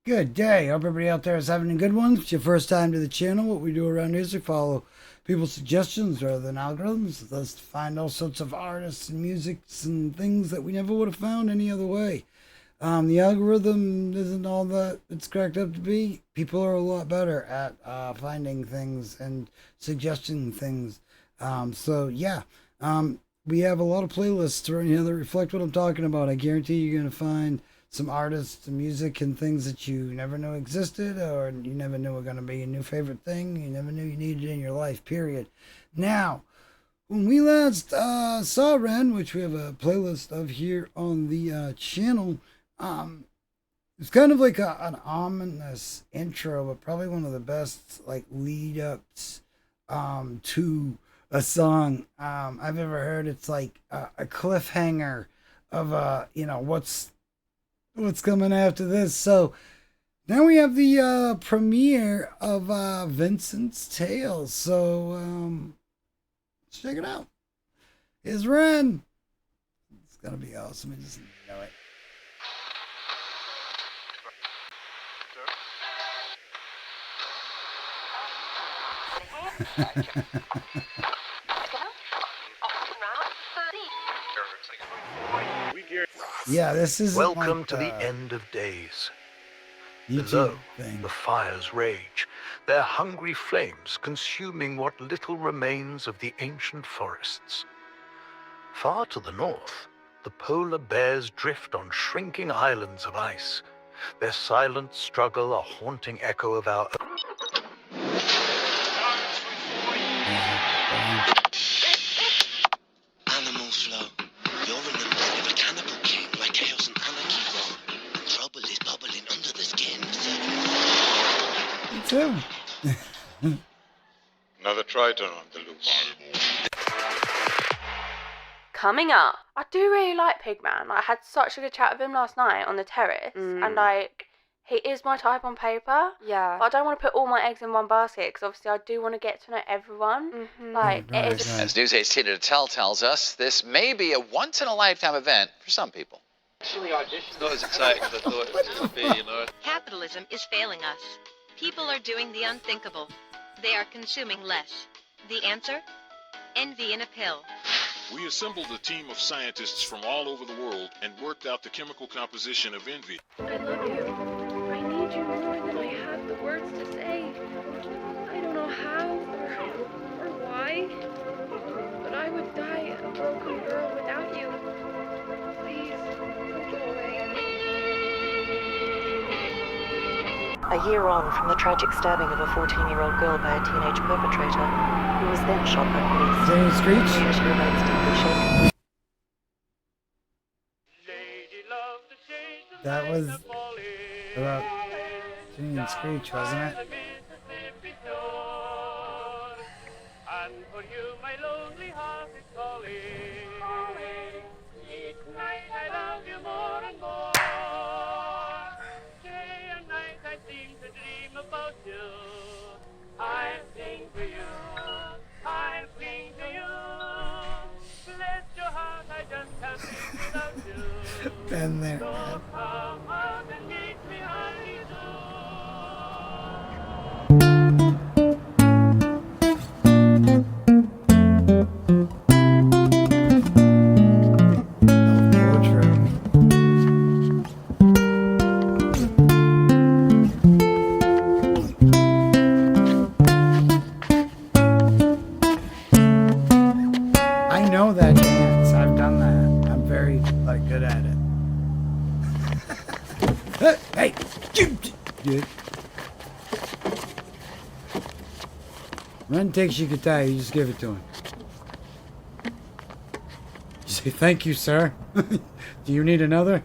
Good day. Hope everybody out there is having a good one. If it's your first time to the channel, what we do around here is we follow people's suggestions rather than algorithms. Let's find all sorts of artists and musics and things that we never would have found any other way. The algorithm isn't all that it's cracked up to be. People are a lot better at finding things and suggesting things. We have a lot of playlists right here that reflect what I'm talking about. I guarantee you're going to find some artists and music and things that you never knew existed, or you never knew were going to be your new favorite thing. You never knew you needed in your life, period. Now, when we last saw Ren, which we have a playlist of here on the channel, it's kind of like an ominous intro, but probably one of the best like lead ups to a song I've ever heard. It's like a cliffhanger of what's coming after this. So now we have the premiere of Vincent's Tales. So let's check it out. Here's Ren. It's gonna be awesome. I just know it. Yeah, this is Welcome to the end of days. Below, the fires rage, their hungry flames consuming what little remains of the ancient forests. Far to the north, the polar bears drift on shrinking islands of ice, their silent struggle a haunting echo of our own. Animals flow. You're in the belly of a cannibal king where chaos and anarchy roam. Trouble is bubbling under the skin. Me too. Another Triton on the loose. Coming up, I do really like Pigman. I had such a good chat with him last night on the terrace, and he is my type on paper. Yeah. But I don't want to put all my eggs in one basket because obviously I do want to get to know everyone. Mm-hmm. It is. As News 8's Tina Tell tells us, this may be a once-in-a-lifetime event for some people. It's not as exciting as I thought it would be, you know. Capitalism is failing us. People are doing the unthinkable. They are consuming less. The answer? Envy in a pill. We assembled a team of scientists from all over the world and worked out the chemical composition of envy. I love you. I need you more than I have the words to say. I don't know how or why, but I would die a broken girl without you. Please, don't go away. A year on from the tragic stabbing of a 14-year-old girl by a teenage perpetrator, who was then shot by police. Is there any screech? Community remains deeply shaken. That was about Singing Screech, wasn't it? And for you my lonely heart is calling. Each night I love you more and more. Day and night I seem to dream about you. I sing to you, I cling to you. Bless your heart, I just can't live without you. Been there. So come out and meet me, honey, I know that dance. I've done that. I'm very good at it. Hey, dude. Ren takes your guitar. You just give it to him. You say thank you, sir. Do you need another?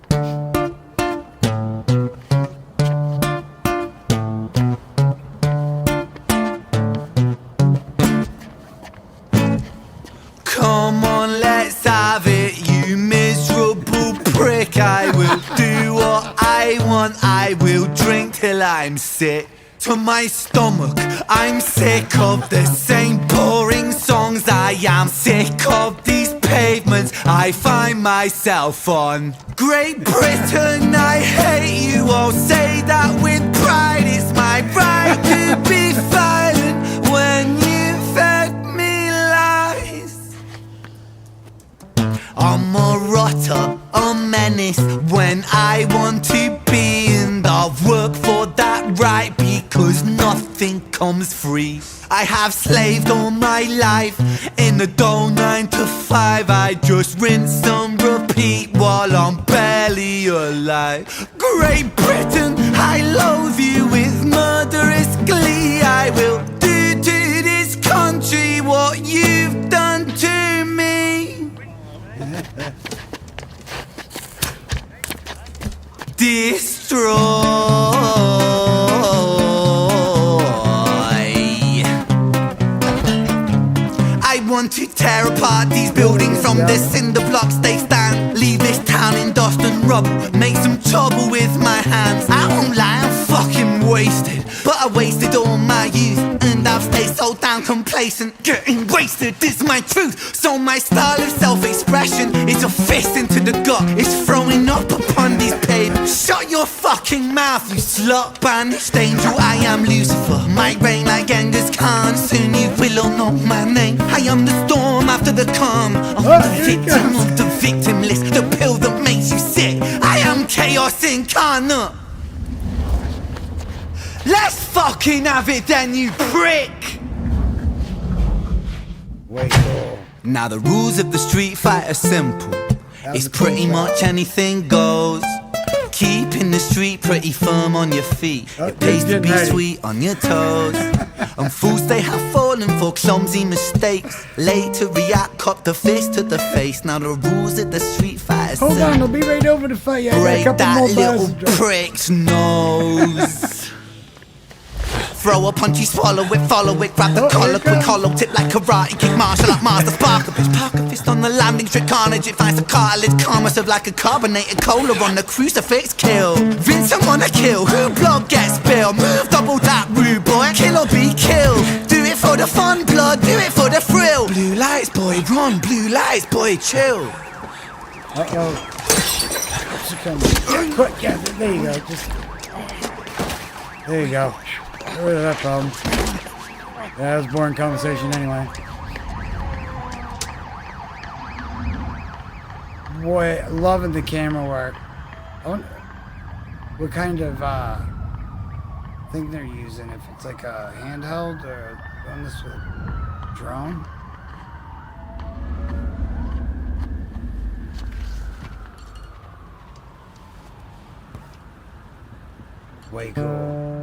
Come on, let's have it, you miserable prick. I will do what I want. I will drink till I'm sick to my stomach. I'm sick of the same boring songs. I am sick of these pavements I find myself on. Great Britain, I hate you all. Say that with pride, it's my right to be violent when you fed me lies. I'm a rotter, a menace when I want to be, and I've worked for that right because nothing comes free. I have slaved all my life in the dull 9 to 5. I just rinse and repeat while I'm barely alive. Great Britain, I loathe you with murderous glee. I will do to this country what you've done to me. Destroy. I want to tear apart these buildings from the cinder blocks they stand. Leave this town in dust and rubble, make some trouble with my hands. I won't lie, I'm fucking wasted, but I wasted all my youth, and I've stayed so damn complacent. Getting wasted is my truth, so my style of self-expression is a fist into the gut. It's throwing up upon these pavements. Shut your fucking mouth, you slut. Banished angel, I am Lucifer. Might reign like Genghis Khan, soon you will all know my name. I am the storm after the calm. I'm the victim of the victimless, the pill that makes you sick. I am chaos incarnate. Let's fucking have it then, you prick! Way cool. Now the rules of the street fight are simple. It's pretty much anything goes. Keeping the street pretty firm on your feet. It pays to be sweet on your toes. And fools they have fallen for clumsy mistakes. Late to react, cop the fist to the face. Now the rules of the street fight are simple. Hold on, I'll be right over to fight you. Break that little prick's nose. Throw a punch, you swallow it, follow it, grab the collar, quick hollow tip like karate, kick martial art master, spark a fist, park a fist on the landing, straight carnage, it finds the cartilage, karma serve like a carbonated cola on the crucifix, kill. Vincent wanna kill, who blood gets spilled, move double that rude boy, kill or be killed. Do it for the fun, blood, do it for the thrill. Blue lights, boy, run, blue lights, boy, chill. Uh-oh. Quick, yeah, there you go, just... There you go. Get rid of that problem. Yeah, that was boring conversation anyway. Boy, loving the camera work. I wonder what kind of thing they're using. If it's like a handheld or on this with a drone. Way cool.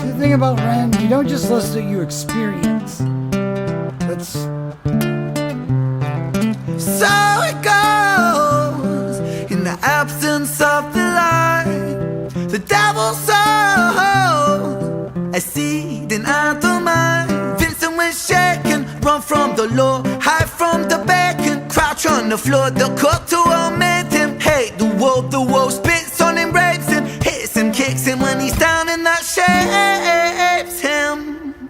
The thing about Ren, you don't just listen to, you experience. That's so it goes in the absence of the light. The devil's soul, a seed in the mind. Vincent was shaken, run from the law, hide from the bacon, crouch on the floor. The cook to omit him, hate the wolf spits on him, rapes him, hits him, kicks him when he's down, and that shapes him.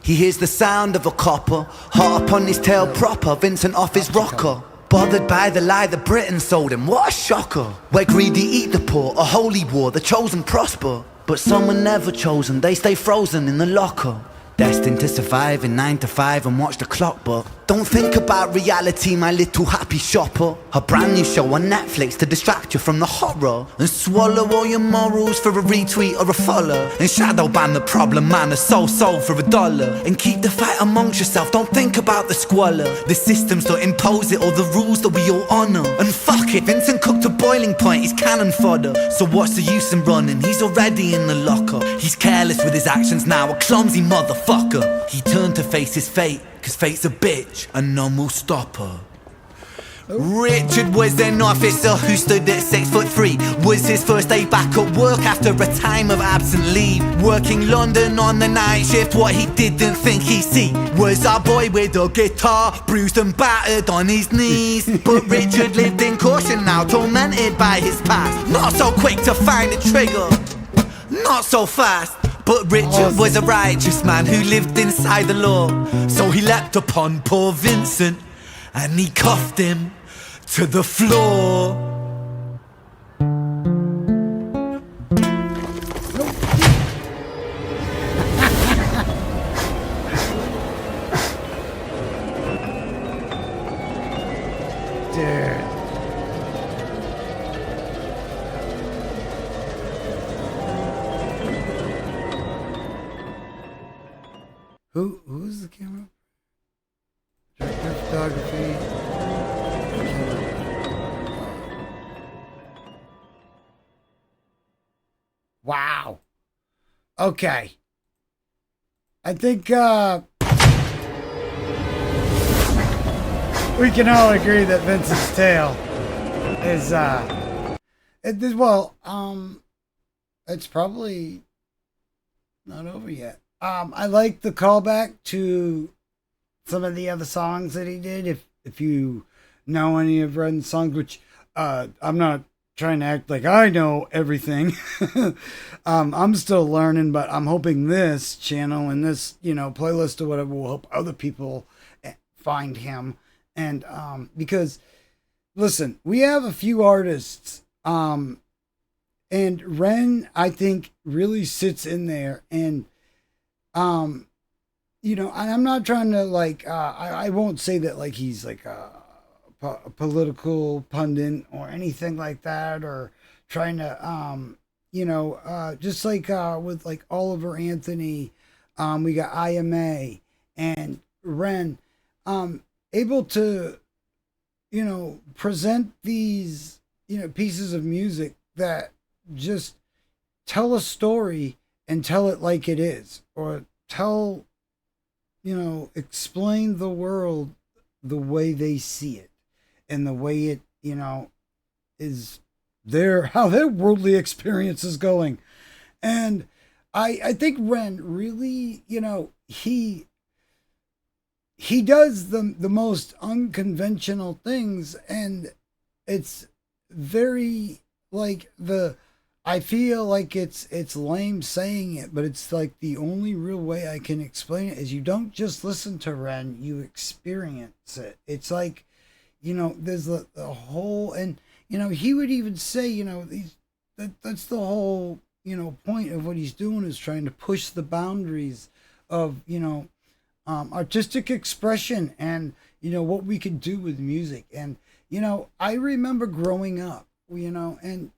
He hears the sound of a copper, hot up on his tail proper, Vincent off his rocker. Bothered by the lie that Britain sold him, what a shocker. Where greedy eat the poor, a holy war, the chosen prosper. But some were never chosen, they stay frozen in the locker. Destined to survive in 9 to 5 and watch the clock, but don't think about reality, my little happy shopper. A brand new show on Netflix to distract you from the horror, and swallow all your morals for a retweet or a follow, and shadow ban the problem man, a soul for $1, and keep the fight amongst yourself, don't think about the squalor. The systems don't impose it or the rules that we all honour. And fuck it, Vincent cooked to boiling point, he's cannon fodder. So what's the use in running, he's already in the locker. He's careless with his actions now, a clumsy motherfucker. He turned to face his fate, cause fate's a bitch and none will stop her. Richard was an officer who stood at 6'3". Was his first day back at work after a time of absent leave. Working London on the night shift, what he didn't think he'd see was our boy with a guitar, bruised and battered on his knees. But Richard lived in caution now, tormented by his past. Not so quick to find the trigger, not so fast. But Richard was a righteous man who lived inside the law. So he leapt upon poor Vincent and he cuffed him to the floor. Dude. Who's the camera? Director of photography. Wow. Okay. I think we can all agree that Vincent's tale is it's probably not over yet. I like the callback to some of the other songs that he did. If you know any of Ren's songs, which I'm not trying to act like I know everything. I'm still learning, but I'm hoping this channel and this, playlist or whatever will help other people find him. And because listen, we have a few artists, and Ren, I think, really sits in there. And and I'm not trying to I won't say that like he's like a political pundit or anything like that, or trying to just like with like Oliver Anthony, we got IMA and Ren, able to present these pieces of music that just tell a story and tell it like it is, or explain the world the way they see it and the way it is how their worldly experience is going. And I think Ren really, he does the most unconventional things, and it's very like I feel like it's lame saying it, but it's like the only real way I can explain it is you don't just listen to Ren, you experience it. It's like, there's the whole, and he would even say, that's the whole point of what he's doing, is trying to push the boundaries of artistic expression and what we can do with music. And I remember growing up, and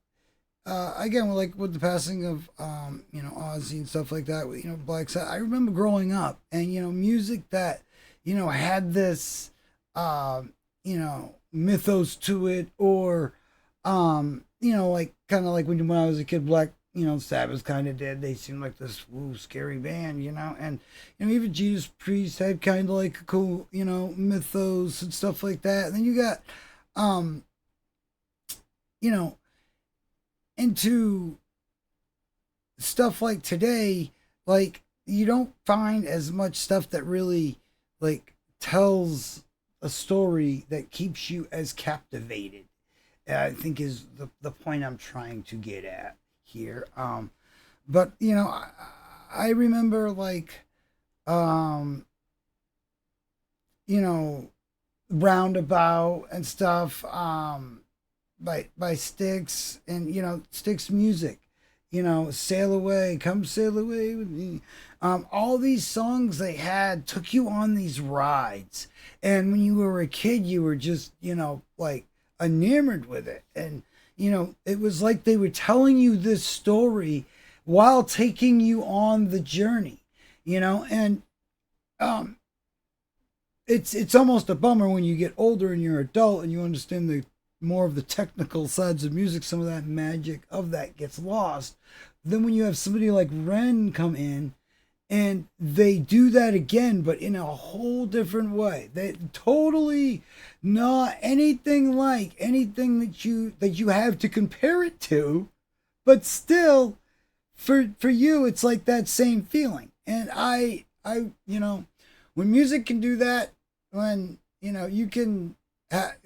again, with the passing of Ozzy and stuff like that, Black Sabbath, I remember growing up and music that had this mythos to it, or like kind of like when I was a kid, Black Sabbath kind of did. They seemed like this scary band, and even Jesus Priest had kind of like a cool mythos and stuff like that. And then you got into stuff like today, like you don't find as much stuff that really like tells a story that keeps you as captivated, I think is the point I'm trying to get at here. But I remember like Roundabout and stuff, by Styx, and Styx music, Sail Away, Come Sail Away with Me. All these songs they had took you on these rides, and when you were a kid you were just like enamored with it. And it was like they were telling you this story while taking you on the journey, and it's almost a bummer when you get older and you're an adult and you understand the more of the technical sides of music, some of that magic of that gets lost. Then when you have somebody like Ren come in and they do that again, but in a whole different way, they totally not anything like anything that you have to compare it to, but still for you it's like that same feeling. And I when music can do that, when you can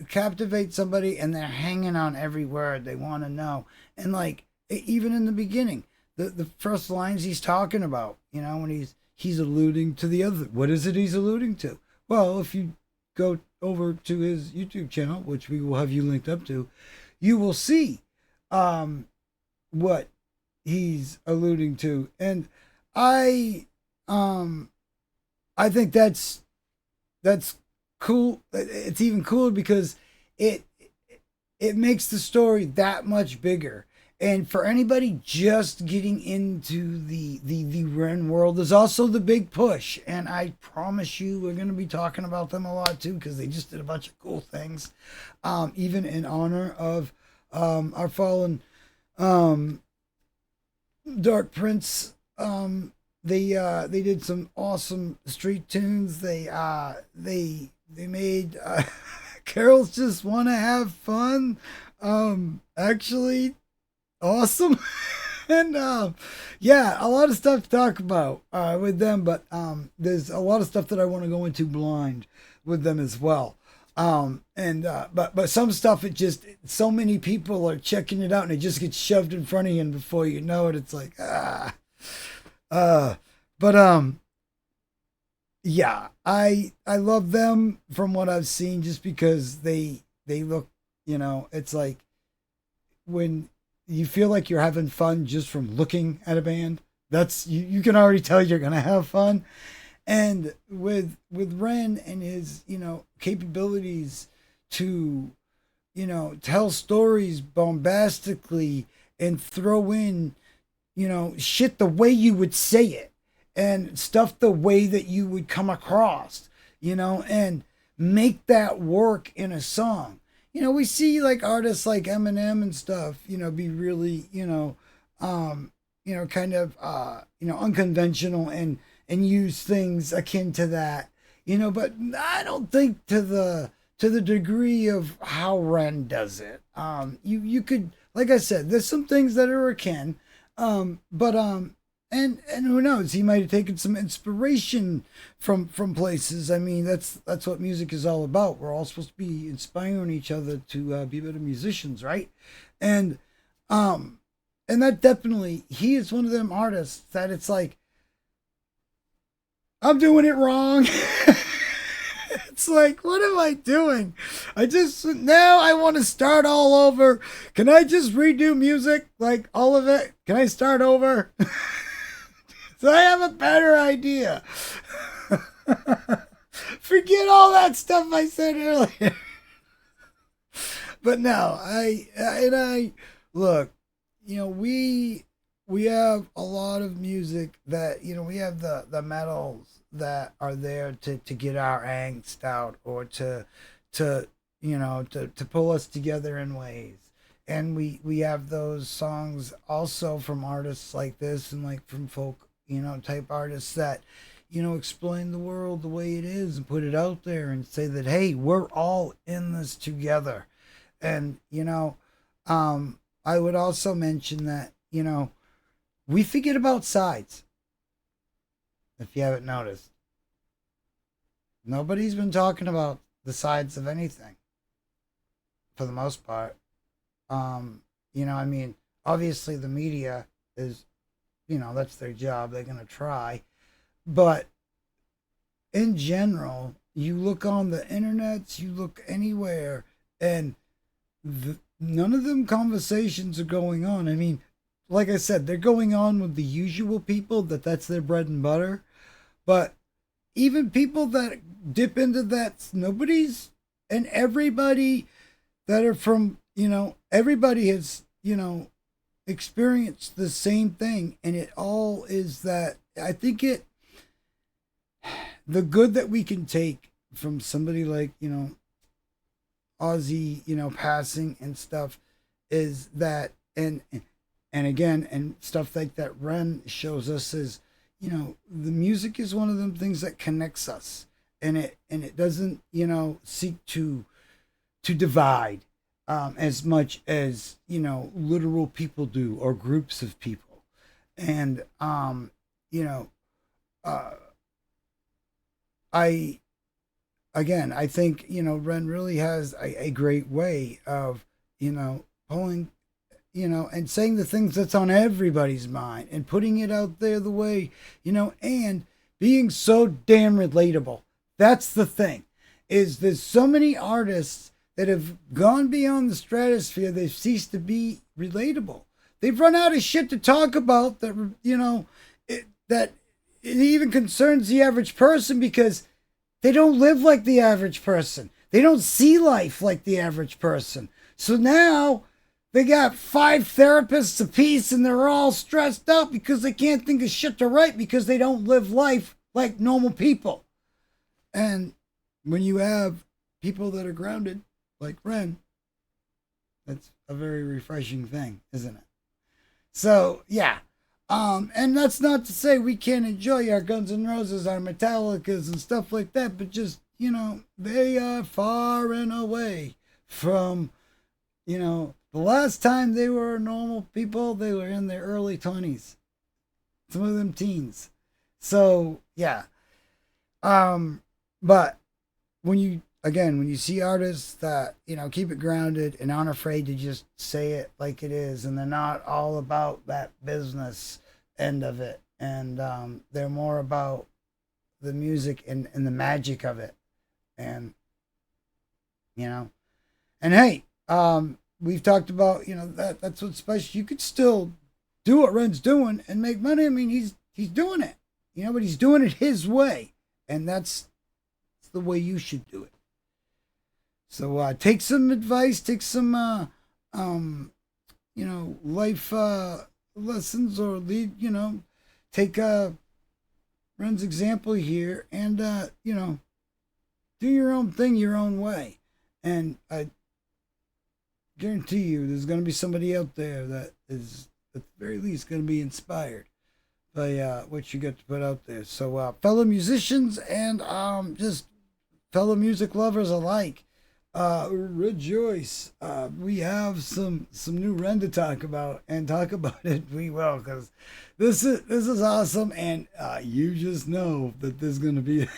captivate somebody and they're hanging on every word, they want to know. And like even in the beginning, the first lines he's talking about, you know, when he's alluding to the other. What is it he's alluding to? Well, if you go over to his YouTube channel, which we will have you linked up to, you will see what he's alluding to. And I think that's cool. It's even cooler because it makes the story that much bigger. And for anybody just getting into the Ren world, there's also the big push. And I promise you, we're going to be talking about them a lot too, because they just did a bunch of cool things, even in honor of our fallen Dark Prince. They did some awesome street tunes. They made Carols Just Want to Have Fun. Actually awesome. And yeah, a lot of stuff to talk about with them, but there's a lot of stuff that I want to go into blind with them as well. But some stuff, it just, so many people are checking it out and it just gets shoved in front of you, and before you know it, it's like yeah, I love them from what I've seen, just because they look, you know, it's like when you feel like you're having fun just from looking at a band, that's, you can already tell you're gonna have fun. And with Ren and his, you know, capabilities to, you know, tell stories bombastically and throw in, you know, shit the way you would say it, and stuff the way that you would come across, you know, and make that work in a song. You know, we see like artists like Eminem and stuff, you know, be really, you know, kind of, you know, unconventional and use things akin to that, you know, but I don't think to the degree of how Ren does it. You could, like I said, there's some things that are akin, but and who knows, he might have taken some inspiration from places. I mean, that's what music is all about. We're all supposed to be inspiring each other to be better musicians, right? And that definitely, he is one of them artists that it's like, I'm doing it wrong. It's like, what am I doing? Now I want to start all over. Can I just redo music? Like all of it? Can I start over? So I have a better idea. Forget all that stuff I said earlier. But no, I look, you know, we have a lot of music that, you know, we have the metals that are there to get our angst out, or to you know, to pull us together in ways. And we have those songs also from artists like this, and like from folk, you know, type artists that, you know, explain the world the way it is and put it out there and say that, hey, we're all in this together. And, you know, I would also mention that, you know, we forget about sides. If you haven't noticed, nobody's been talking about the sides of anything for the most part. You know, I mean, obviously the media is, you know, that's their job. They're going to try. But in general, you look on the internet, you look anywhere, and none of them conversations are going on. I mean, like I said, they're going on with the usual people that's their bread and butter. But even people that dip into that, nobody's, and everybody that are from, you know, everybody has, you know, experienced the same thing. And it all is that, I think the good that we can take from somebody like, you know, Ozzy, you know, passing and stuff, is that, and again, and stuff like that Ren shows us is, you know, the music is one of them things that connects us, and it doesn't, you know, seek to divide as much as, you know, literal people do, or groups of people. And you know, I think, you know, Ren really has a great way of, you know, pulling and saying the things that's on everybody's mind and putting it out there the way, and being so damn relatable. That's the thing, is there's so many artists that have gone beyond the stratosphere. They've ceased to be relatable. They've run out of shit to talk about that, that it even concerns the average person, because they don't live like the average person. They don't see life like the average person. So now they got 5 therapists apiece and they're all stressed out because they can't think of shit to write because they don't live life like normal people. And when you have people that are grounded like Ren, that's a very refreshing thing, isn't it? So, yeah. And that's not to say we can't enjoy our Guns N' Roses, our Metallicas and stuff like that, but just, they are far and away from, the last time they were normal people, they were in their early 20s. Some of them teens. So, yeah. But when you see artists that, keep it grounded and aren't afraid to just say it like it is, and they're not all about that business end of it, and they're more about the music and the magic of it, and and hey, we've talked about that's what's special. You could still do what Ren's doing and make money. I mean, he's doing it, but he's doing it his way, and that's the way you should do it. So take some advice, take some life lessons, or lead, take Ren's example here, and do your own thing your own way. And I guarantee you there's going to be somebody out there that is at the very least going to be inspired by what you get to put out there. So fellow musicians and just fellow music lovers alike, rejoice. We have some new Ren to talk about, and talk about it we will, because this is awesome, and you just know that there's going to be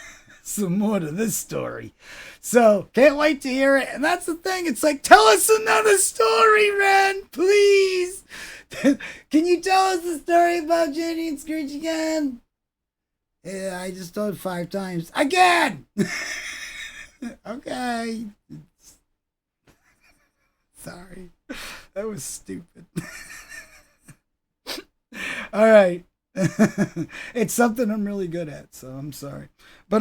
some more to this story. So can't wait to hear it. And that's the thing, it's like, tell us another story, Ren, please. Can you tell us the story about Jenny and Screech again? Yeah, I just told it 5 times again. Okay. Sorry. That was stupid. All right. It's something I'm really good at, so I'm sorry. But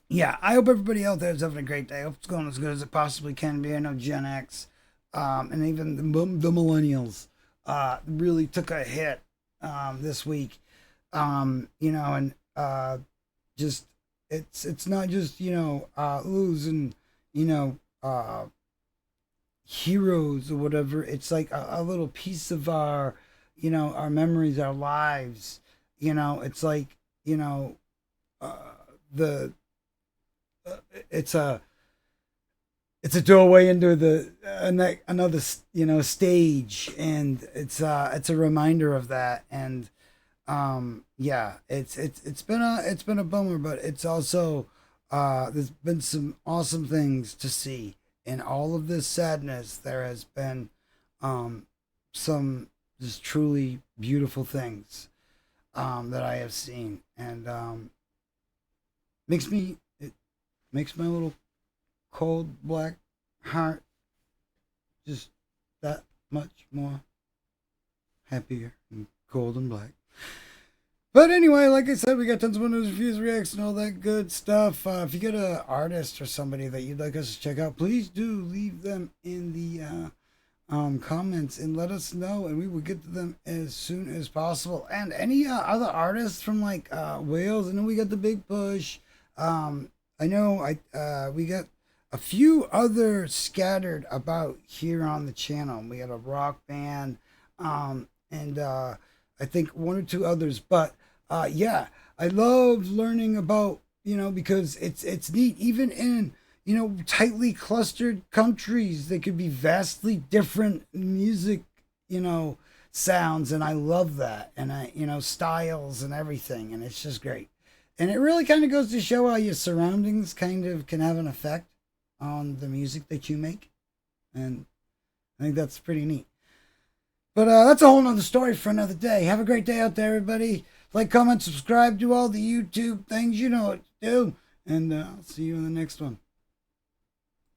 yeah, I hope everybody out there is having a great day. I hope it's going as good as it possibly can be. I know Gen X and even the millennials really took a hit this week. Just it's not just losing heroes or whatever. It's like a little piece of our our memories, our lives. It's like it's a doorway into another stage, and it's a reminder of that. And yeah, it's been a bummer, but it's also there's been some awesome things to see in all of this sadness. There has been some just truly beautiful things that I have seen, and it makes my little cold black heart just that much more happier and cold and black. But anyway, like I said, we got tons of news, reviews, reacts, and all that good stuff. If you get an artist or somebody that you'd like us to check out, please do leave them in the comments and let us know, and we will get to them as soon as possible. And any other artists from like Wales, I know we got the Big Push. I know we got a few other scattered about here on the channel. We got a rock band, and I think 1 or 2 others. But yeah, I love learning about, because it's neat. Even in, tightly clustered countries, they could be vastly different music, sounds. And I love that. And styles and everything. And it's just great. And it really kind of goes to show how your surroundings kind of can have an effect on the music that you make. And I think that's pretty neat. But that's a whole nother story for another day. Have a great day out there, everybody. Like, comment, subscribe, do all the YouTube things. You know what to do. And I'll see you in the next one.